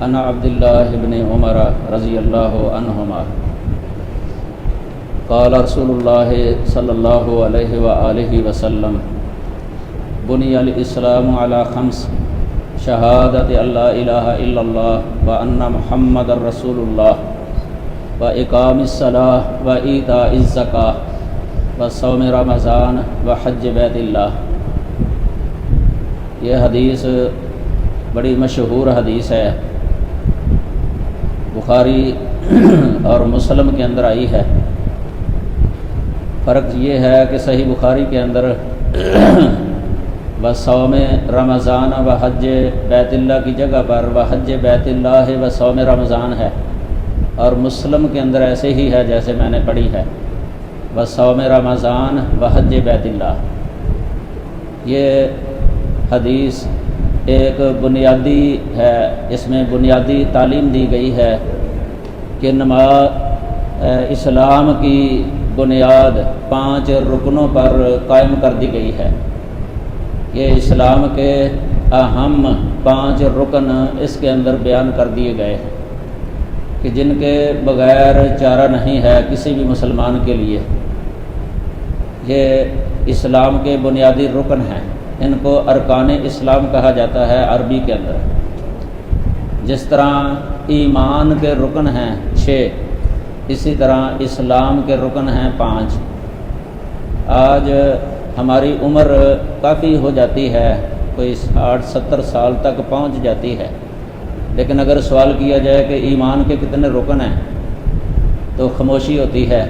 عن عبد الله بن عمر رضی اللہ عنہما قال رسول اللہ صلی اللہ علیہ وآلہ وسلم بنی الاسلام علی خمس شہادت ان لا الہ الا اللہ وان محمد رسول اللہ واقام الصلاۃ وایتاء الزکاۃ وصوم رمضان وحج بیت اللہ۔ یہ حدیث بڑی مشہور حدیث ہے، بخاری اور مسلم کے اندر آئی ہے۔ فرق یہ ہے کہ صحیح بخاری کے اندر وصوم رمضان و حج بیت اللہ کی جگہ پر وحج بیت اللہ و صوم رمضان ہے، اور مسلم کے اندر ایسے ہی ہے جیسے میں نے پڑھی ہے، وصوم رمضان و حج بیت اللہ۔ یہ حدیث ایک بنیادی ہے، اس میں بنیادی تعلیم دی گئی ہے کہ اسلام کی بنیاد 5 رکنوں پر قائم کر دی گئی ہے۔ یہ اسلام کے اہم 5 رکن اس کے اندر بیان کر دیے گئے ہیں کہ جن کے بغیر چارہ نہیں ہے کسی بھی مسلمان کے لیے۔ یہ اسلام کے بنیادی رکن ہیں، ان کو ارکان اسلام کہا جاتا ہے عربی کے اندر۔ جس طرح ایمان کے رکن ہیں 6، اسی طرح اسلام کے رکن ہیں 5۔ آج ہماری عمر کافی ہو جاتی ہے، کوئی 60-70 سال تک پہنچ جاتی ہے، لیکن اگر سوال کیا جائے کہ ایمان کے کتنے رکن ہیں تو خاموشی ہوتی ہے،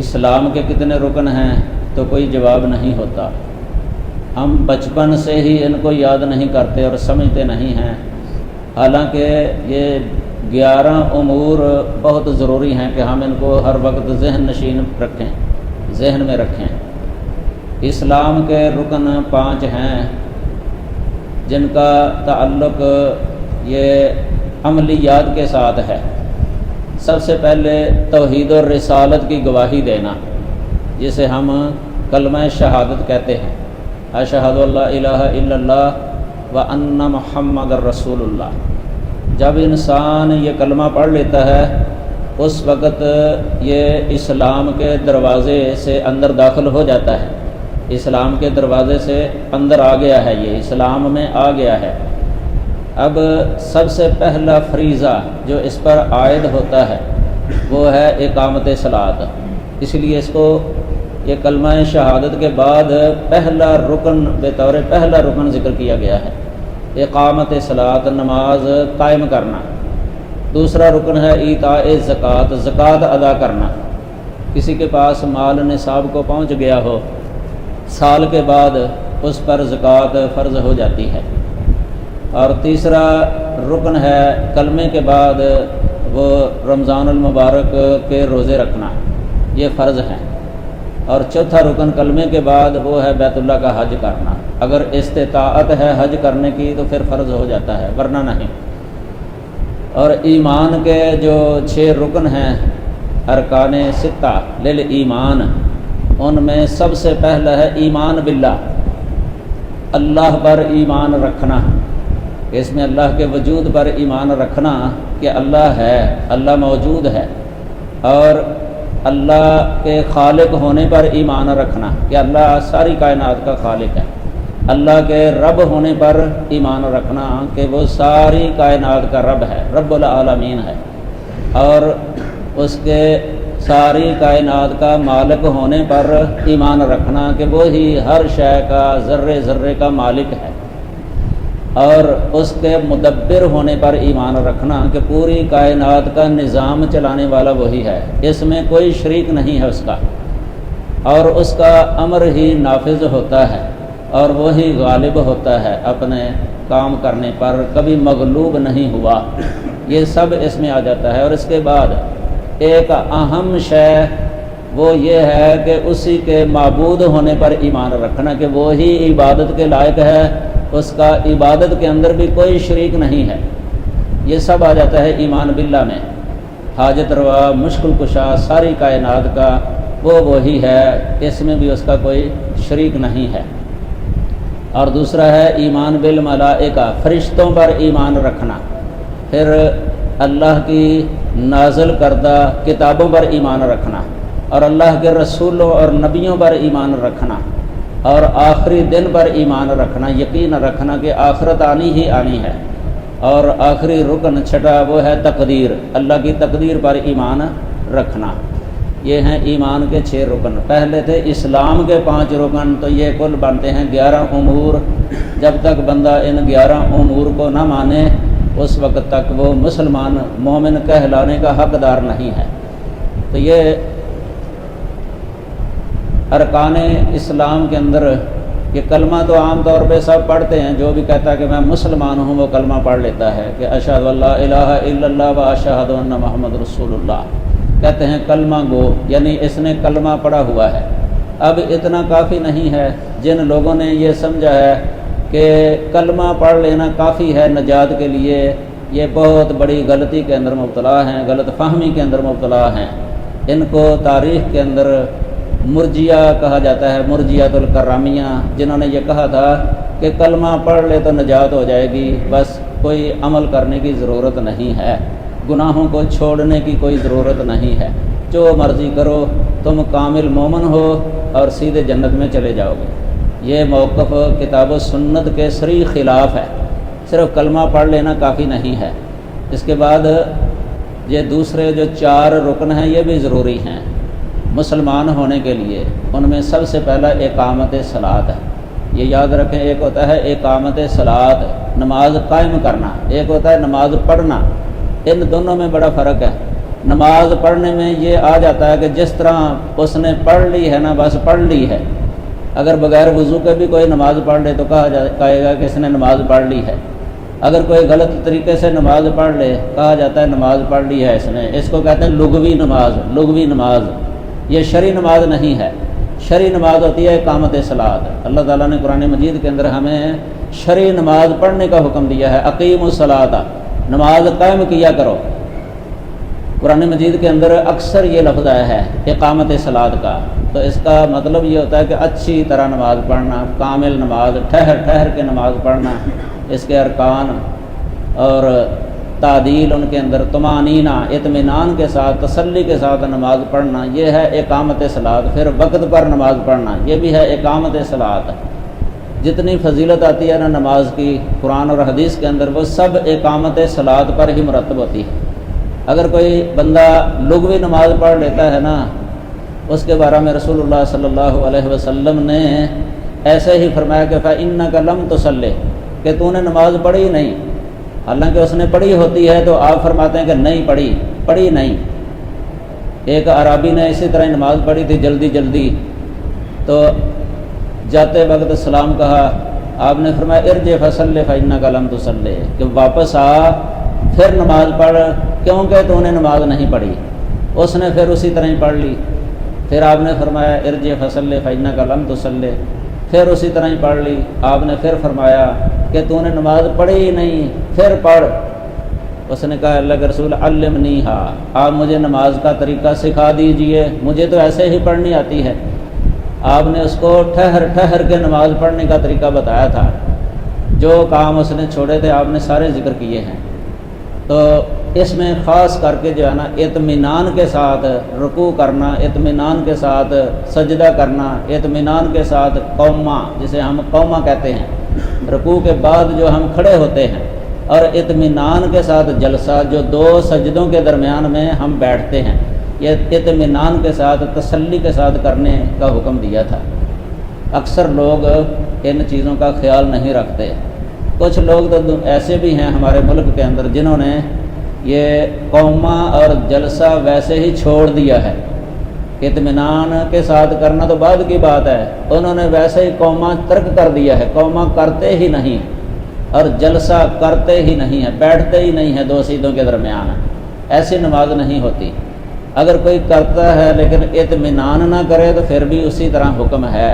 اسلام کے کتنے رکن ہیں تو کوئی جواب نہیں ہوتا۔ ہم بچپن سے ہی ان کو یاد نہیں کرتے اور سمجھتے نہیں ہیں، حالانکہ یہ 11 امور بہت ضروری ہیں کہ ہم ان کو ہر وقت ذہن نشین رکھیں، ذہن میں رکھیں۔ اسلام کے رکن 5 ہیں جن کا تعلق یہ عملیات کے ساتھ ہے۔ سب سے پہلے توحید و رسالت کی گواہی دینا، جسے ہم کلمہ شہادت کہتے ہیں، اشہد ان لا الہ الا اللہ وان محمد رسول اللہ۔ جب انسان یہ کلمہ پڑھ لیتا ہے اس وقت یہ اسلام کے دروازے سے اندر داخل ہو جاتا ہے، اسلام کے دروازے سے اندر آ گیا ہے، یہ اسلام میں آ گیا ہے۔ اب سب سے پہلا فریضہ جو اس پر عائد ہوتا ہے وہ ہے اقامت صلاۃ، اس لیے اس کو یہ کلمہ شہادت کے بعد پہلا رکن بطور پہلا رکن ذکر کیا گیا ہے، اقامت صلاۃ، نماز قائم کرنا۔ دوسرا رکن ہے ایتاء زکوٰۃ، زکوٰۃ ادا کرنا۔ کسی کے پاس مال نصاب کو پہنچ گیا ہو، سال کے بعد اس پر زکوٰۃ فرض ہو جاتی ہے۔ اور تیسرا رکن ہے کلمے کے بعد وہ رمضان المبارک کے روزے رکھنا، یہ فرض ہیں۔ اور چوتھا رکن کلمے کے بعد وہ ہے بیت اللہ کا حج کرنا۔ اگر استطاعت ہے حج کرنے کی تو پھر فرض ہو جاتا ہے، ورنہ نہیں۔ اور ایمان کے جو 6 رکن ہیں ارکان 6 للایمان، ان میں سب سے پہلا ہے ایمان باللہ، اللہ پر ایمان رکھنا۔ اس میں اللہ کے وجود پر ایمان رکھنا کہ اللہ ہے، اللہ موجود ہے، اور اللہ کے خالق ہونے پر ایمان رکھنا کہ اللہ ساری کائنات کا خالق ہے، اللہ کے رب ہونے پر ایمان رکھنا کہ وہ ساری کائنات کا رب ہے، رب العالمین ہے، اور اس کے ساری کائنات کا مالک ہونے پر ایمان رکھنا کہ وہی ہر شے کا ذرے ذرے کا مالک ہے، اور اس کے مدبر ہونے پر ایمان رکھنا کہ پوری کائنات کا نظام چلانے والا وہی ہے، اس میں کوئی شریک نہیں ہے اس کا، اور اس کا امر ہی نافذ ہوتا ہے، اور وہی غالب ہوتا ہے اپنے کام کرنے پر، کبھی مغلوب نہیں ہوا۔ یہ سب اس میں آ جاتا ہے۔ اور اس کے بعد ایک اہم شے وہ یہ ہے کہ اسی کے معبود ہونے پر ایمان رکھنا کہ وہی عبادت کے لائق ہے، اس کا عبادت کے اندر بھی کوئی شریک نہیں ہے۔ یہ سب آ جاتا ہے ایمان باللہ میں۔ حاجت روا، مشکل کشا ساری کائنات کا وہ وہی ہے، اس میں بھی اس کا کوئی شریک نہیں ہے۔ اور دوسرا ہے ایمان بالملائکہ، فرشتوں پر ایمان رکھنا پھر اللہ کی نازل کردہ کتابوں پر ایمان رکھنا، اور اللہ کے رسولوں اور نبیوں پر ایمان رکھنا، اور آخری دن پر ایمان رکھنا، یقین رکھنا کہ آخرت آنی ہی آنی ہے۔ اور آخری رکن چھٹا وہ ہے تقدیر، اللہ کی تقدیر پر ایمان رکھنا۔ یہ ہیں ایمان کے 6 رکن۔ پہلے تھے اسلام کے 5 رکن، تو یہ کل بنتے ہیں 11 امور۔ جب تک بندہ ان 11 امور کو نہ مانے اس وقت تک وہ مسلمان مومن کہلانے کا حقدار نہیں ہے۔ تو یہ ارکان اسلام کے اندر یہ کلمہ تو عام طور پہ سب پڑھتے ہیں، جو بھی کہتا ہے کہ میں مسلمان ہوں وہ کلمہ پڑھ لیتا ہے کہ اشہد اللہ الہ الا اللہ و اشہد ان محمد رسول اللہ، کہتے ہیں کلمہ گو، یعنی اس نے کلمہ پڑھا ہوا ہے۔ اب اتنا کافی نہیں ہے۔ جن لوگوں نے یہ سمجھا ہے کہ کلمہ پڑھ لینا کافی ہے نجات کے لیے، یہ بہت بڑی غلطی کے اندر مبتلا ہیں، غلط فہمی کے اندر مبتلا ہیں۔ ان کو تاریخ کے اندر مرجیہ کہا جاتا ہے، مرجیۃ الکرامیہ، جنہوں نے یہ کہا تھا کہ کلمہ پڑھ لے تو نجات ہو جائے گی، بس کوئی عمل کرنے کی ضرورت نہیں ہے، گناہوں کو چھوڑنے کی کوئی ضرورت نہیں ہے، جو مرضی کرو، تم کامل مومن ہو اور سیدھے جنت میں چلے جاؤ گے۔ یہ موقف کتاب و سنت کے صریح خلاف ہے۔ صرف کلمہ پڑھ لینا کافی نہیں ہے، اس کے بعد یہ دوسرے جو 4 رکن ہیں یہ بھی ضروری ہیں مسلمان ہونے کے لیے۔ ان میں سب سے پہلا اقامت صلاۃ ہے۔ یہ یاد رکھیں، ایک ہوتا ہے اقامت صلاۃ، نماز قائم کرنا، ایک ہوتا ہے نماز پڑھنا۔ ان دونوں میں بڑا فرق ہے۔ نماز پڑھنے میں یہ آ جاتا ہے کہ جس طرح اس نے پڑھ لی ہے نا، بس پڑھ لی ہے۔ اگر بغیر وضو کے بھی کوئی نماز پڑھ لے تو کہے گا کہ اس نے نماز پڑھ لی ہے۔ اگر کوئی غلط طریقے سے نماز پڑھ لے کہا جاتا ہے نماز پڑھ لی ہے اس نے۔ اس کو کہتے ہیں لغوی نماز، لغوی نماز۔ یہ شرعی نماز نہیں ہے۔ شرعی نماز ہوتی ہے اقامت صلاۃ۔ اللہ تعالیٰ نے قرآن مجید کے اندر ہمیں شرعی نماز پڑھنے کا حکم دیا ہے، اقیموا الصلاۃ، نماز قائم کیا کرو۔ قرآن مجید کے اندر اکثر یہ لفظ آیا ہے اقامت صلاۃ کا، تو اس کا مطلب یہ ہوتا ہے کہ اچھی طرح نماز پڑھنا، کامل نماز، ٹھہر ٹھہر کے نماز پڑھنا، اس کے ارکان اور تعدیل ان کے اندر، طمانینہ، اطمینان کے ساتھ، تسلی کے ساتھ نماز پڑھنا، یہ ہے اقامت صلاۃ۔ پھر وقت پر نماز پڑھنا، یہ بھی ہے اقامت صلاۃ۔ جتنی فضیلت آتی ہے نا نماز کی قرآن اور حدیث کے اندر، وہ سب اقامت صلاۃ پر ہی مرتب ہوتی ہے۔ اگر کوئی بندہ لغوی نماز پڑھ لیتا ہے نا، اس کے بارے میں رسول اللہ صلی اللہ علیہ وسلم نے ایسے ہی فرمایا کہ فَإِنَّكَ لَمْ تُصَلِّ، کہ تو نے نماز پڑھی نہیں، حالانکہ اس نے پڑھی ہوتی ہے، تو آپ فرماتے ہیں کہ نہیں پڑھی نہیں۔ ایک عرابی نے اسی طرح نماز پڑھی تھی جلدی جلدی، تو جاتے وقت سلام کہا، آپ نے فرمایا ارجع فصلی فإنک لم تصلی، کہ واپس آ پھر نماز پڑھ، کیونکہ تو نے نماز نہیں پڑھی۔ اس نے پھر اسی طرح ہی پڑھ لی۔ پھر آپ نے فرمایا ارجع فصلی فإنک لم تصلی، پھر اسی طرح ہی پڑھ لی۔ آپ نے پھر فرمایا کہ تو نے نماز پڑھی ہی نہیں، پھر پڑھ۔ اس نے کہا اللہ کے رسول علمنیھا، آپ مجھے نماز کا طریقہ سکھا دیجئے، مجھے تو ایسے ہی پڑھنی آتی ہے۔ آپ نے اس کو ٹھہر ٹھہر کے نماز پڑھنے کا طریقہ بتایا تھا۔ جو کام اس نے چھوڑے تھے آپ نے سارے ذکر کیے ہیں۔ تو اس میں خاص کر کے جو ہے نا اطمینان کے ساتھ رکوع کرنا، اطمینان کے ساتھ سجدہ کرنا، اطمینان کے ساتھ قومہ، جسے ہم قومہ کہتے ہیں، رکوع کے بعد جو ہم کھڑے ہوتے ہیں، اور اطمینان کے ساتھ جلسہ جو 2 سجدوں کے درمیان میں ہم بیٹھتے ہیں، یہ اطمینان کے ساتھ تسلی کے ساتھ کرنے کا حکم دیا تھا۔ اکثر لوگ ان چیزوں کا خیال نہیں رکھتے۔ کچھ لوگ تو ایسے بھی ہیں ہمارے ملک کے اندر جنہوں نے یہ قومہ اور جلسہ ویسے ہی چھوڑ دیا ہے۔ اطمینان کے ساتھ کرنا تو بعد کی بات ہے، انہوں نے ویسے ہی قومہ ترک کر دیا ہے، قومہ کرتے ہی نہیں اور جلسہ کرتے ہی نہیں ہے، بیٹھتے ہی نہیں ہے 2 سیدوں کے درمیان۔ ایسی نماز نہیں ہوتی۔ اگر کوئی کرتا ہے لیکن اطمینان نہ کرے تو پھر بھی اسی طرح حکم ہے۔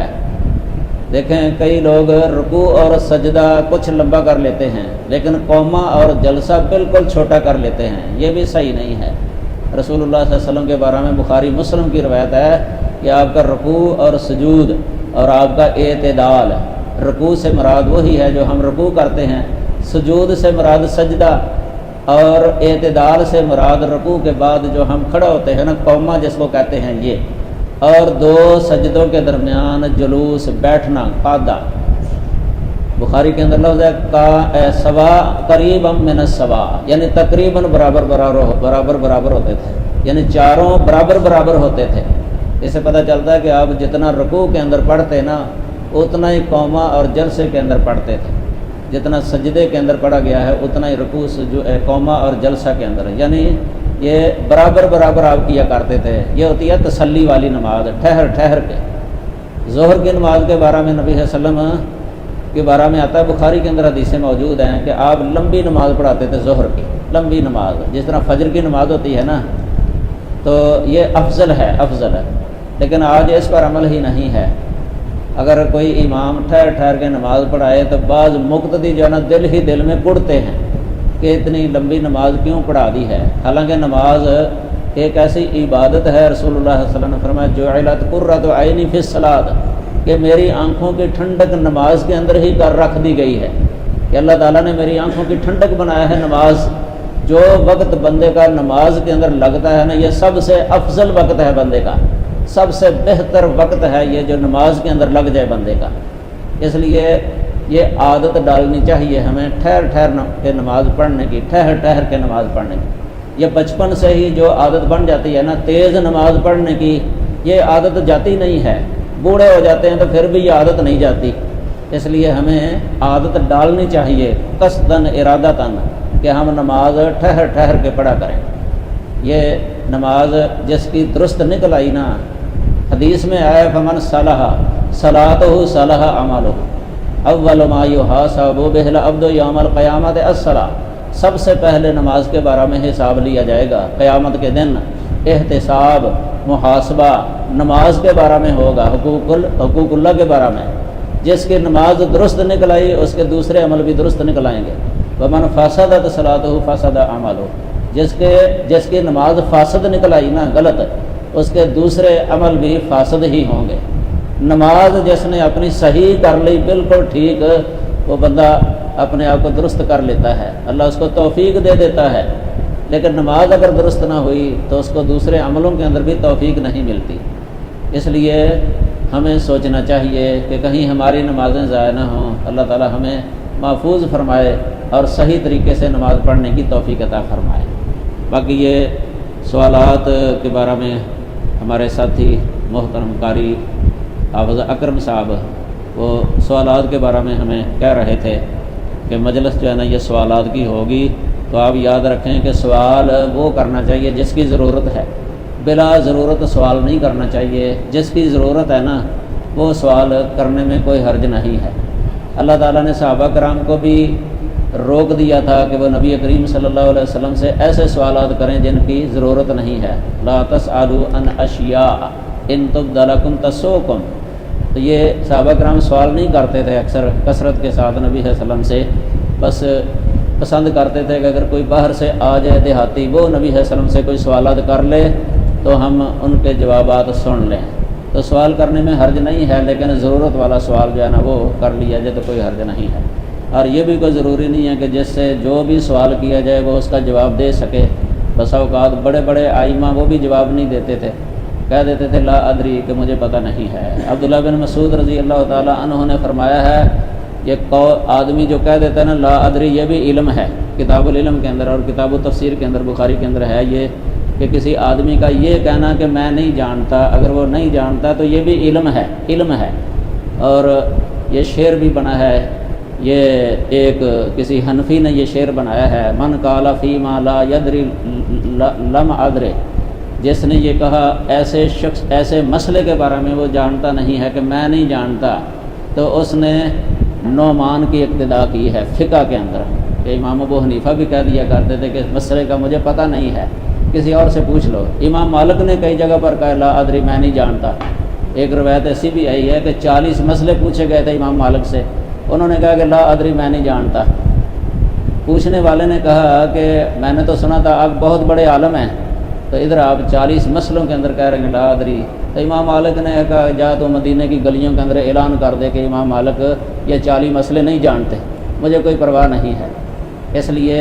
دیکھیں کئی لوگ رکوع اور سجدہ کچھ لمبا کر لیتے ہیں، لیکن قومہ اور جلسہ بالکل چھوٹا کر لیتے ہیں، یہ بھی صحیح نہیں ہے۔ رسول اللہ صلی اللہ علیہ وسلم کے بارے میں بخاری مسلم کی روایت ہے کہ آپ کا رکوع اور سجود اور آپ کا اعتدال، رکوع سے مراد وہی ہے جو ہم رکوع کرتے ہیں، سجود سے مراد سجدہ، اور اعتدال سے مراد رکوع کے بعد جو ہم کھڑا ہوتے ہیں نا، قوما جس کو کہتے ہیں یہ، اور دو سجدوں کے درمیان جلوس بیٹھنا قعدہ، بخاری کے اندر لفظ ہے کا سوا قریبا من السوا، یعنی تقریباً برابر برابر ہوتے تھے، یعنی چاروں برابر ہوتے تھے۔ اس سے پتہ چلتا ہے کہ آپ جتنا رکوع کے اندر پڑھتے نا اتنا ہی قوما اور جلسے کے اندر پڑھتے تھے، جتنا سجدے کے اندر پڑھا گیا ہے اتنا ہی رکوع جو قوما اور جلسہ کے اندر ہے، یعنی یہ برابر آپ کیا کرتے تھے۔ یہ ہوتی ہے تسلی والی نماز، ٹھہر کے۔ ظہر کی نماز کے بارے میں نبی صلی اللہ علیہ وسلم کے بارے میں آتا ہے، بخاری کے اندر حدیثیں موجود ہیں کہ آپ لمبی نماز پڑھاتے تھے، ظہر کی لمبی نماز، جس طرح فجر کی نماز ہوتی ہے نا، تو یہ افضل ہے، لیکن آج اس پر عمل ہی نہیں ہے۔ اگر کوئی امام ٹھہر کے نماز پڑھائے تو بعض مقتدی جو ہے نا دل میں گڑتے ہیں کہ اتنی لمبی نماز کیوں پڑھا دی ہے، حالانکہ نماز ایک ایسی عبادت ہے، رسول اللہ صلی اللہ علیہ وسلم نے فرمایا جعلت قرۃ عینی فی الصلاۃ، کہ میری آنکھوں کی ٹھنڈک نماز کے اندر ہی کر رکھ دی گئی ہے، کہ اللہ تعالیٰ نے میری آنکھوں کی ٹھنڈک بنایا ہے نماز۔ جو وقت بندے کا نماز کے اندر لگتا ہے نا، یہ سب سے افضل وقت ہے بندے کا، سب سے بہتر وقت ہے یہ جو نماز کے اندر لگ جائے بندے کا۔ اس لیے یہ عادت ڈالنی چاہیے ہمیں ٹھہر کے نماز پڑھنے کی، ٹھہر کے نماز پڑھنے کی۔ یہ بچپن سے ہی جو عادت بن جاتی ہے نا تیز نماز پڑھنے کی، یہ عادت جاتی نہیں ہے، بوڑھے ہو جاتے ہیں تو پھر بھی یہ عادت نہیں جاتی۔ اس لیے ہمیں عادت ڈالنی چاہیے قصداً ارادتاً کہ ہم نماز ٹھہر کے پڑھا کریں۔ یہ نماز جس کی درست نکل آئی نا، حدیث میں آیا فمن صلح صلاتہ صلح عملہ اول ما یحاسب بہ العبد یوم القیامۃ الصلاۃ، سب سے پہلے نماز کے بارے میں حساب لیا جائے گا قیامت کے دن، احتساب محاسبہ نماز کے بارے میں ہوگا، حقوق اللہ کے بارے میں۔ جس کی نماز درست نکل آئی اس کے دوسرے عمل بھی درست نکل آئیں گے۔ ومن فسدت صلاتہ فسد عملہ، جس کی نماز فاسد نکل آئی نا غلط، اس کے دوسرے عمل بھی فاسد ہی ہوں گے۔ نماز جس نے اپنی صحیح کر لی بالکل ٹھیک، وہ بندہ اپنے آپ کو درست کر لیتا ہے، اللہ اس کو توفیق دے دیتا ہے۔ لیکن نماز اگر درست نہ ہوئی تو اس کو دوسرے عملوں کے اندر بھی توفیق نہیں ملتی۔ اس لیے ہمیں سوچنا چاہیے کہ کہیں ہماری نمازیں ضائع نہ ہوں، اللہ تعالی ہمیں محفوظ فرمائے اور صحیح طریقے سے نماز پڑھنے کی توفیق عطا فرمائے۔ باقی یہ سوالات کے بارے میں ہمارے ساتھی محترم قاری حافظ اکرم صاحب وہ سوالات کے بارے میں ہمیں کہہ رہے تھے کہ مجلس جو ہے نا یہ سوالات کی ہوگی، تو آپ یاد رکھیں کہ سوال وہ کرنا چاہیے جس کی ضرورت ہے، بلا ضرورت سوال نہیں کرنا چاہیے۔ جس کی ضرورت ہے نا وہ سوال کرنے میں کوئی حرج نہیں ہے۔ اللہ تعالیٰ نے صحابہ کرام کو بھی روک دیا تھا کہ وہ نبی کریم صلی اللہ علیہ وسلم سے ایسے سوالات کریں جن کی ضرورت نہیں ہے، لا تسألوا عن اشیاء ان تبد لکم تسؤکم۔ تو یہ صحابہ کرام سوال نہیں کرتے تھے اکثر کثرت کے ساتھ نبی صلی اللہ علیہ وسلم سے، بس پسند کرتے تھے کہ اگر کوئی باہر سے آ جائے دیہاتی، وہ نبی صلی اللہ علیہ وسلم سے کوئی سوالات کر لے تو ہم ان کے جوابات سن لیں۔ تو سوال کرنے میں حرج نہیں ہے، لیکن ضرورت والا سوال جو ہے نا وہ کر لیا جائے تو کوئی حرج نہیں ہے۔ اور یہ بھی کوئی ضروری نہیں ہے کہ جس سے جو بھی سوال کیا جائے وہ اس کا جواب دے سکے۔ بس اوقات بڑے آئمہ وہ بھی جواب نہیں دیتے تھے، کہہ دیتے تھے لا ادری، کہ مجھے پتہ نہیں ہے۔ عبداللہ بن مسعود رضی اللہ تعالیٰ عنہ نے فرمایا ہے یہ آدمی جو کہہ دیتا ہے نا لا ادری، یہ بھی علم ہے۔ کتاب العلم کے اندر اور کتاب التفسیر کے اندر بخاری کے اندر ہے یہ کہ کسی آدمی کا یہ کہنا کہ میں نہیں جانتا، اگر وہ نہیں جانتا تو یہ بھی علم ہے۔ اور یہ شعر بھی بنا ہے، یہ ایک کسی حنفی نے یہ شعر بنایا ہے، من قال فیما لا یدری لم ادری، جس نے یہ کہا ایسے شخص ایسے مسئلے کے بارے میں وہ جانتا نہیں ہے کہ میں نہیں جانتا، تو اس نے نعمان کی اقتداء کی ہے فقہ کے اندر، کہ امام ابو حنیفہ بھی کہہ دیا کرتے تھے کہ اس مسئلے کا مجھے پتہ نہیں ہے، کسی اور سے پوچھ لو۔ امام مالک نے کئی جگہ پر کہا لا ادری، میں نہیں جانتا۔ ایک روایت ایسی بھی آئی ہے کہ 40 مسئلے پوچھے گئے تھے امام مالک سے، انہوں نے کہا کہ لا ادری میں نہیں جانتا۔ پوچھنے والے نے کہا کہ میں نے تو سنا تھا آپ بہت بڑے عالم ہیں، تو ادھر آپ 40 مسئلوں کے اندر کہہ رہے ہیں لا ادری۔ تو امام مالک نے کہا جا تو مدینہ کی گلیوں کے اندر اعلان کر دے کہ امام مالک یہ 40 مسئلے نہیں جانتے، مجھے کوئی پرواہ نہیں ہے۔ اس لیے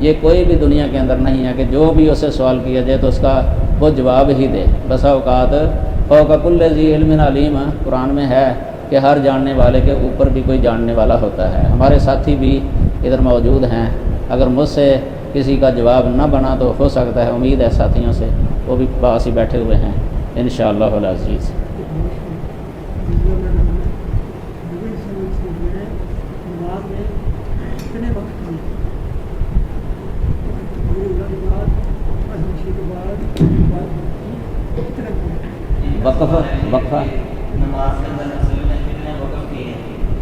یہ کوئی بھی دنیا کے اندر نہیں ہے کہ جو بھی اسے سوال کیا جائے تو اس کا وہ جواب ہی دے۔ بسا اوقات فوق کل ذی علم علیم قرآن میں ہے کہ ہر جاننے والے کے اوپر بھی کوئی جاننے والا ہوتا ہے۔ ہمارے ساتھی بھی ادھر موجود ہیں، اگر مجھ سے کسی کا جواب نہ بنا تو ہو سکتا ہے، امید ہے ساتھیوں سے وہ بھی پاس ہی بیٹھے ہوئے ہیں انشاءاللہ العزیز۔ وقفہ نماز کے اندر رسول نے کتنے وقف کیے ہیں؟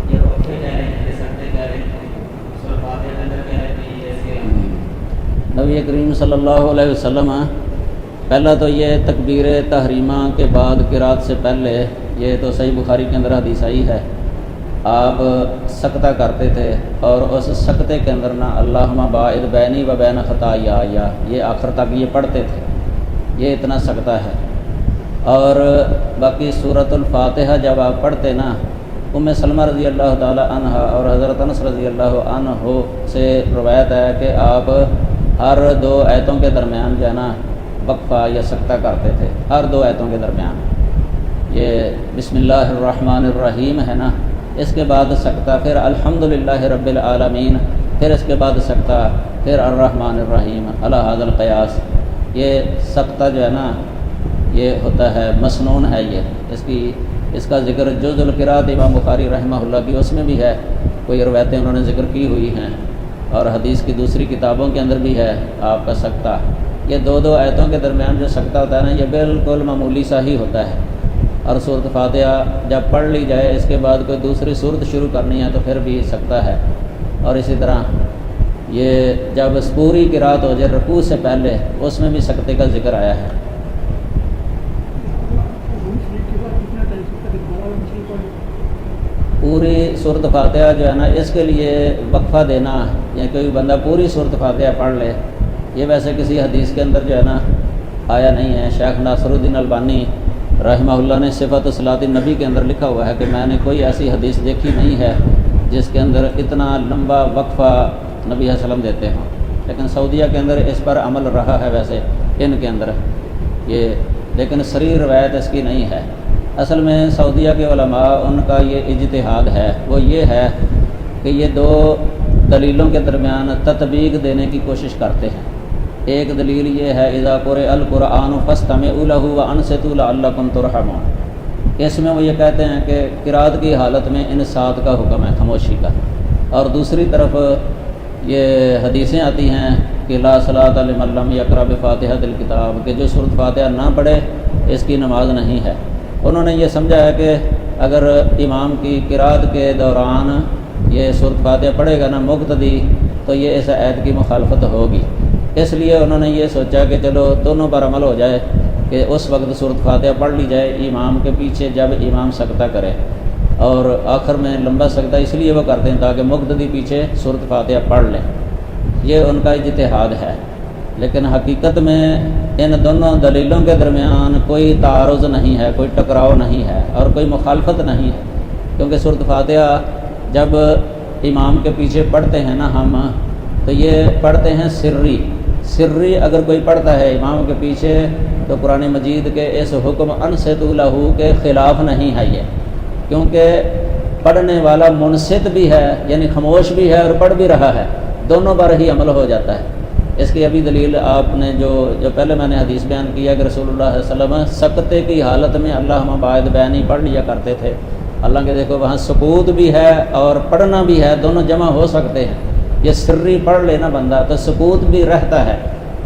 یہ وقفے کہہ رہے ہیں، یہ سجدے کہہ رہے ہیں، سورۃ فاتحہ کے اندر کہہ رہے ہیں جیسے نبی کریم صلی اللہ علیہ وسلم پہلا تو یہ تکبیر تحریمہ کے بعد قرات سے پہلے، یہ تو صحیح بخاری کے اندر حدیث آئی ہے، آپ سکتہ کرتے تھے اور اس سکتے کے اندر نہ اللہم باعد بینی و بین خطایا یہ آخر تک یہ پڑھتے تھے، یہ اتنا سکتہ ہے۔ اور باقی سورۃ الفاتحہ جب آپ پڑھتے نا، ام سلمہ رضی اللہ تعالی عنہ اور حضرت انس رضی اللہ عنہ سے روایت ہے کہ آپ ہر دو آیتوں کے درمیان جو ہے نا وقفہ یا سکتہ کرتے تھے، ہر دو آیتوں کے درمیان۔ یہ بسم اللہ الرحمن الرحیم ہے نا، اس کے بعد سکتہ، پھر الحمدللہ رب العالمین، پھر اس کے بعد سکتہ، پھر الرحمن الرحیم علی ھذا القیاس۔ یہ سکتہ جو ہے نا یہ ہوتا ہے مسنون ہے، یہ اس کا ذکر جز القراءت امام بخاری رحمہ اللہ کی اس میں بھی ہے، کوئی روایتیں انہوں نے ذکر کی ہوئی ہیں، اور حدیث کی دوسری کتابوں کے اندر بھی ہے آپ کا سکتہ۔ یہ دو آیتوں کے درمیان جو سکتہ ہوتا ہے نا، یہ بالکل معمولی سا ہی ہوتا ہے، اور سورۃ فاتحہ جب پڑھ لی جائے اس کے بعد کوئی دوسری سورت شروع کرنی ہے تو پھر بھی سکتہ ہے، اور اسی طرح یہ جب پوری قرات ہو جائے رکوع سے پہلے اس میں بھی سکتے کا ذکر آیا ہے۔ پوری صورت فاتحہ جو ہے نا، اس کے لیے وقفہ دینا یا کوئی بندہ پوری صورت فاتحہ پڑھ لے، یہ ویسے کسی حدیث کے اندر جو ہے نا آیا نہیں ہے۔ شیخ ناصر الدین البانی رحمہ اللہ نے صفت صلاۃ النبی کے اندر لکھا ہوا ہے کہ میں نے کوئی ایسی حدیث دیکھی نہیں ہے جس کے اندر اتنا لمبا وقفہ نبی صلی اللہ علیہ وسلم دیتے ہوں، لیکن سعودیہ کے اندر اس پر عمل رہا ہے ویسے ان کے اندر یہ، لیکن صریح روایت اس کی نہیں ہے۔ اصل میں سعودیہ کے علماء ان کا یہ اجتہاد ہے، وہ یہ ہے کہ یہ دو دلیلوں کے درمیان تطبیق دینے کی کوشش کرتے ہیں۔ ایک دلیل یہ ہے اذا قرئ القرآن فاستمعوا له وانصتوا لعلکم ترحمون، اس میں وہ یہ کہتے ہیں کہ قرات کی حالت میں انصات کا حکم ہے، خاموشی کا۔ اور دوسری طرف یہ حدیثیں آتی ہیں کہ لا صلاۃ لمن لم یقرأ بفاتحۃ الکتاب، کہ جو سورۃ فاتحہ نہ پڑھے اس کی نماز نہیں ہے۔ انہوں نے یہ سمجھا ہے کہ اگر امام کی قرات کے دوران یہ سورۃ فاتحہ پڑھے گا نا مقتدی، تو یہ اس آیت کی مخالفت ہوگی، اس لیے انہوں نے یہ سوچا کہ چلو دونوں پر عمل ہو جائے کہ اس وقت سورۃ فاتحہ پڑھ لی جائے امام کے پیچھے جب امام سکتہ کرے، اور آخر میں لمبا سکتہ اس لیے وہ کرتے ہیں تاکہ مقتدی پیچھے سورۃ فاتحہ پڑھ لیں۔ یہ ان کا اجتہاد ہے، لیکن حقیقت میں ان دونوں دلیلوں کے درمیان کوئی تعارض نہیں ہے، کوئی ٹکراؤ نہیں ہے اور کوئی مخالفت نہیں ہے، کیونکہ سورۃ فاتحہ جب امام کے پیچھے پڑھتے ہیں نا ہم، تو یہ پڑھتے ہیں سری اگر کوئی پڑھتا ہے امام کے پیچھے تو قرآن مجید کے اس حکم انصتوا لہ کے خلاف نہیں ہے یہ، کیونکہ پڑھنے والا منصت بھی ہے یعنی خاموش بھی ہے اور پڑھ بھی رہا ہے، دونوں پر ہی عمل ہو جاتا ہے۔ اس کی ابھی دلیل آپ نے جو پہلے میں نے حدیث بیان کیا کہ رسول اللہ صلی اللہ علیہ وسلم سکتے کی حالت میں اللہم باعد بینی پڑھ لیا کرتے تھے، اللہ کے دیکھو وہاں سکوت بھی ہے اور پڑھنا بھی ہے، دونوں جمع ہو سکتے ہیں۔ یہ سری پڑھ لینا بندہ تو سکوت بھی رہتا ہے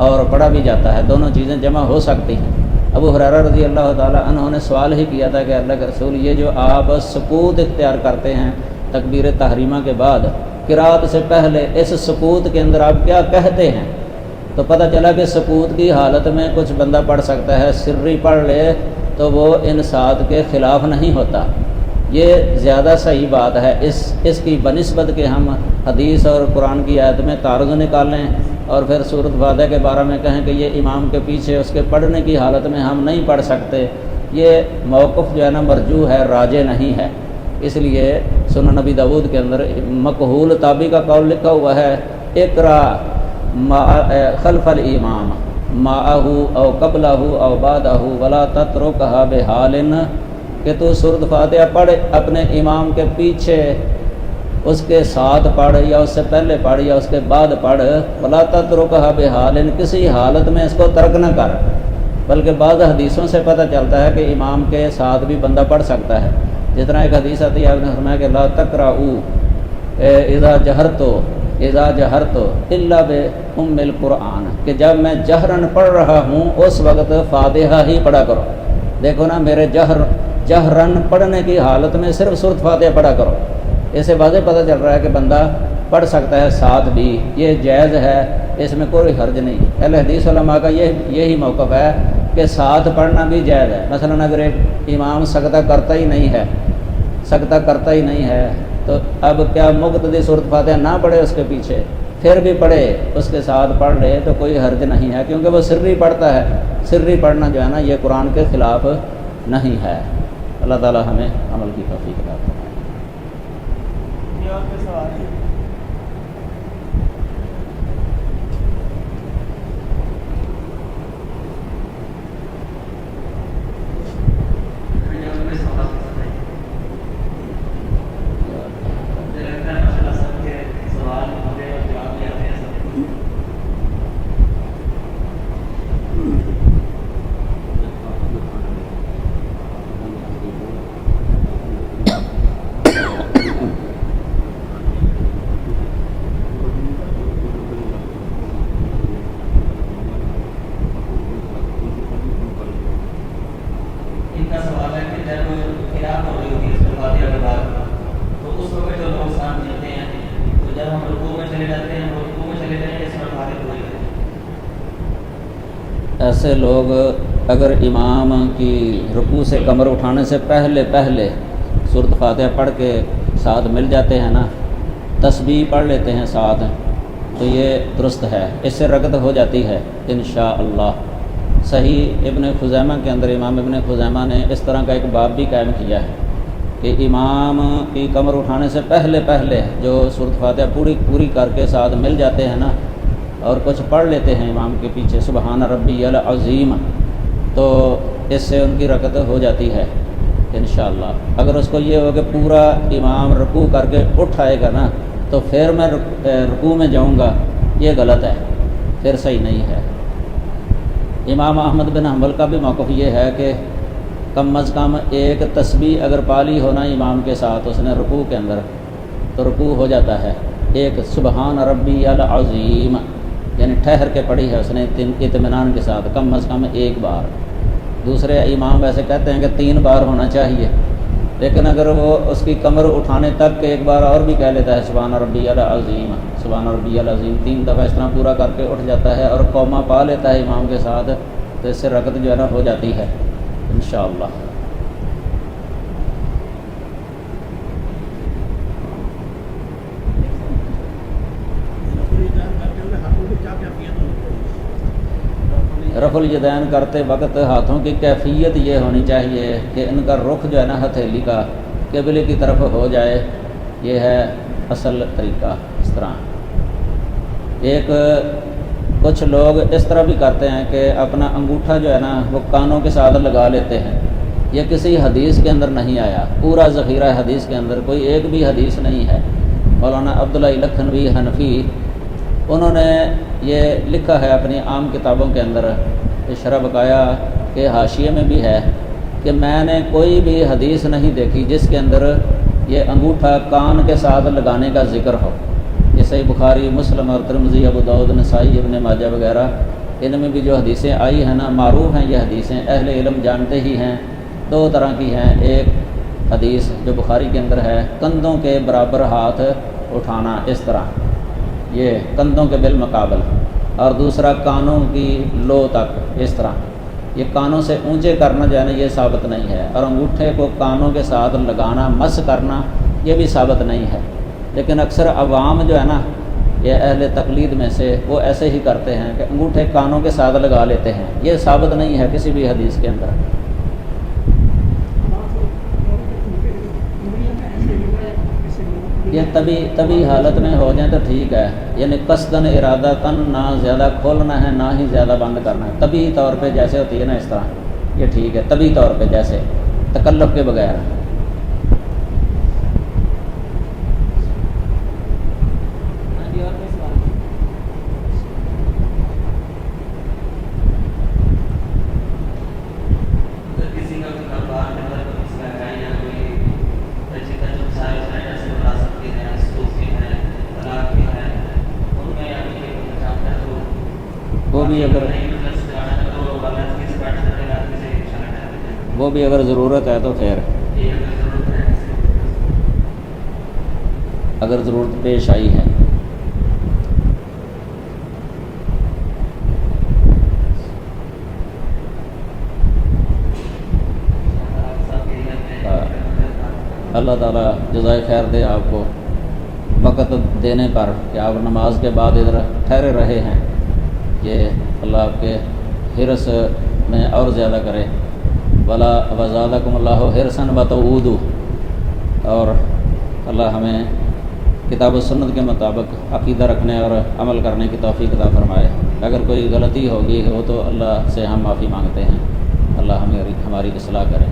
اور پڑھا بھی جاتا ہے، دونوں چیزیں جمع ہو سکتی ہیں۔ ابو ہریرہ رضی اللہ تعالیٰ عنہ نے سوال ہی کیا تھا کہ اللہ کے رسول یہ جو آپ سکوت اختیار کرتے ہیں تکبیر تحریمہ کے بعد قرات سے پہلے، اس سکوت کے اندر آپ کیا کہتے ہیں؟ تو پتہ چلا کہ سکوت کی حالت میں کچھ بندہ پڑھ سکتا ہے، سری پڑھ لے تو وہ انصات کے خلاف نہیں ہوتا۔ یہ زیادہ صحیح بات ہے اس کی بنسبت کہ ہم حدیث اور قرآن کی آیت میں تعارض نکالیں اور پھر سورۃ فاتحہ کے بارے میں کہیں کہ یہ امام کے پیچھے اس کے پڑھنے کی حالت میں ہم نہیں پڑھ سکتے، یہ موقف جو ہے نا مرجوح ہے، راجح نہیں ہے۔ اس لیے سنن نبی داؤد کے اندر مقہول تابعی کا قول لکھا ہوا ہے اقرا خلف الامام معہ او قبلہ او بعدہ ولا تترکھا بحال، کہ تو سورۃ فاتحہ پڑھ اپنے امام کے پیچھے، اس کے ساتھ پڑھ یا اس سے پہلے پڑھ یا اس کے بعد پڑھ، ولا تترکھا بحال، کسی حالت میں اس کو ترک نہ کر۔ بلکہ بعض حدیثوں سے پتہ چلتا ہے کہ امام کے ساتھ بھی بندہ پڑھ سکتا ہے، جس طرح ایک حدیث آتی ہے، آپ نے فرمایا کہ لا تقرؤوا اذا جہرت الا بام القرآن، کہ جب میں جہرن پڑھ رہا ہوں اس وقت فاتحہ ہی پڑھا کرو۔ دیکھو نا، میرے جہرن پڑھنے کی حالت میں صرف سورۃ فاتحہ پڑھا کرو۔ اس سے واضح پتہ چل رہا ہے کہ بندہ پڑھ سکتا ہے ساتھ بھی، یہ جائز ہے، اس میں کوئی حرج نہیں۔ اہل حدیث علماء کا یہی موقف ہے کہ ساتھ پڑھنا بھی جائز ہے۔ مثلا اگر ایک امام سجدہ کرتا ہی نہیں ہے تو اب کیا مقتدی سورۃ فاتحہ نہ پڑھے اس کے پیچھے، پھر بھی پڑھے اس کے ساتھ پڑھ رہے تو کوئی حرج نہیں ہے، کیونکہ وہ سری پڑھتا ہے۔ سری پڑھنا جو ہے نا، یہ قرآن کے خلاف نہیں ہے۔ اللہ تعالی ہمیں عمل کی توفیق عطا فرمائے۔ ایسے لوگ اگر امام کی رکوع سے کمر اٹھانے سے پہلے سورۃ فاتحہ پڑھ کے ساتھ مل جاتے ہیں نا، تسبیح پڑھ لیتے ہیں ساتھ، تو یہ درست ہے، اس سے رکعت ہو جاتی ہے انشاءاللہ۔ صحیح ابن خزیمہ کے اندر امام ابن خزیمہ نے اس طرح کا ایک باب بھی قائم کیا ہے کہ امام کی کمر اٹھانے سے پہلے جو سورۃ فاتحہ پوری کر کے ساتھ مل جاتے ہیں نا، اور کچھ پڑھ لیتے ہیں امام کے پیچھے سبحان ربی العظیم، تو اس سے ان کی رکعت ہو جاتی ہے انشاءاللہ۔ اگر اس کو یہ ہو کہ پورا امام رکوع کر کے اٹھ آئے گا نا، تو پھر میں رکوع میں جاؤں گا، یہ غلط ہے، پھر صحیح نہیں ہے۔ امام احمد بن حنبل کا بھی موقف یہ ہے کہ کم از کم ایک تسبیح اگر پالی ہونا امام کے ساتھ اس نے رکوع کے اندر، تو رکوع ہو جاتا ہے۔ ایک سبحان ربی العظیم یعنی ٹھہر کے پڑھی ہے اس نے اطمینان کے ساتھ، کم از کم ایک بار۔ دوسرے امام ویسے کہتے ہیں کہ 3 بار ہونا چاہیے، لیکن اگر وہ اس کی کمر اٹھانے تک ایک بار اور بھی کہہ لیتا ہے سبحان ربی العظیم، سبحان ربی العظیم، 3 دفعہ اس طرح پورا کر کے اٹھ جاتا ہے اور قومہ پا لیتا ہے امام کے ساتھ، تو اس سے رکعت جو ہے نا ہو جاتی ہے انشاءاللہ۔ رفع الیدین کرتے وقت ہاتھوں کی کیفیت یہ ہونی چاہیے کہ ان کا رخ جو ہے نا ہتھیلی کا قبلے کی طرف ہو جائے، یہ ہے اصل طریقہ۔ اس طرح کچھ لوگ اس طرح بھی کرتے ہیں کہ اپنا انگوٹھا جو ہے نا وہ کانوں کے ساتھ لگا لیتے ہیں، یہ کسی حدیث کے اندر نہیں آیا، پورا ذخیرہ حدیث کے اندر کوئی ایک بھی حدیث نہیں ہے۔ مولانا عبداللہ لکھنوی حنفی انہوں نے یہ لکھا ہے اپنی عام کتابوں کے اندر، شرح بقایا کے حاشیے میں بھی ہے کہ میں نے کوئی بھی حدیث نہیں دیکھی جس کے اندر یہ انگوٹھا کان کے ساتھ لگانے کا ذکر ہو۔ یہ صحیح بخاری، مسلم اور ترمذی، ابو داؤد، نسائی، ابن ماجہ وغیرہ، ان میں بھی جو حدیثیں آئی ہیں نا، معروف ہیں یہ حدیثیں، اہل علم جانتے ہی ہیں۔ 2 طرح کی ہیں، ایک حدیث جو بخاری کے اندر ہے، کندھوں کے برابر ہاتھ اٹھانا اس طرح، یہ کندھوں کے بالمقابل، اور دوسرا کانوں کی لو تک اس طرح، یہ کانوں سے اونچے کرنا جو ہے نا یہ ثابت نہیں ہے، اور انگوٹھے کو کانوں کے ساتھ لگانا، مس کرنا، یہ بھی ثابت نہیں ہے۔ لیکن اکثر عوام جو ہے نا، یہ اہل تقلید میں سے وہ ایسے ہی کرتے ہیں کہ انگوٹھے کانوں کے ساتھ لگا لیتے ہیں، یہ ثابت نہیں ہے کسی بھی حدیث کے اندر۔ یہ طبی حالت میں ہو جائیں تو ٹھیک ہے، یعنی قصداً ارادتاً نہ زیادہ کھولنا ہے نہ ہی زیادہ بند کرنا ہے، طبی طور پہ جیسے ہوتی ہے نا اس طرح، یہ ٹھیک ہے طبی طور پہ جیسے تکلف کے بغیر۔ وہ بھی اگر ضرورت ہے تو پھر اگر ضرورت پیش آئی ہے۔ اللہ تعالیٰ جزائے خیر دے آپ کو وقت دینے پر کہ آپ نماز کے بعد ادھر ٹھہرے رہے ہیں، یہ اللہ آپ کے حرص میں اور زیادہ کرے۔ ولا وزادکم اللہ حرصا وتعودوا، اور اللہ ہمیں کتاب و سنت کے مطابق عقیدہ رکھنے اور عمل کرنے کی توفیق عطا فرمائے۔ اگر کوئی غلطی ہوگی ہو تو اللہ سے ہم معافی مانگتے ہیں، اللہ ہماری اصلاح کرے۔